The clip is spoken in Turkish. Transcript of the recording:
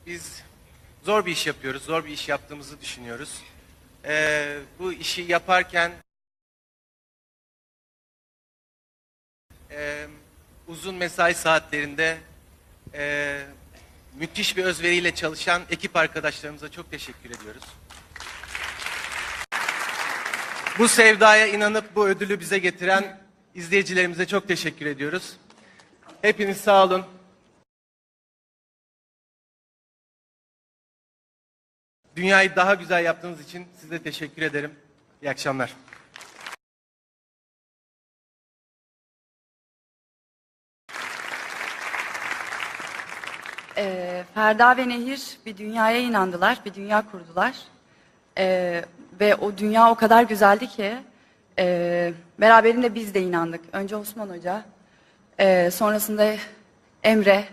Biz zor bir iş yapıyoruz, zor bir iş yaptığımızı düşünüyoruz. Bu işi yaparken uzun mesai saatlerinde müthiş bir özveriyle çalışan ekip arkadaşlarımıza çok teşekkür ediyoruz. Bu sevdaya inanıp bu ödülü bize getiren izleyicilerimize çok teşekkür ediyoruz. Hepiniz sağ olun. Dünyayı daha güzel yaptığınız için size teşekkür ederim. İyi akşamlar. Ferda ve Nehir bir dünyaya inandılar, bir dünya kurdular. Ve o dünya o kadar güzeldi ki beraberinde biz de inandık. Önce Osman Hoca, sonrasında Emre,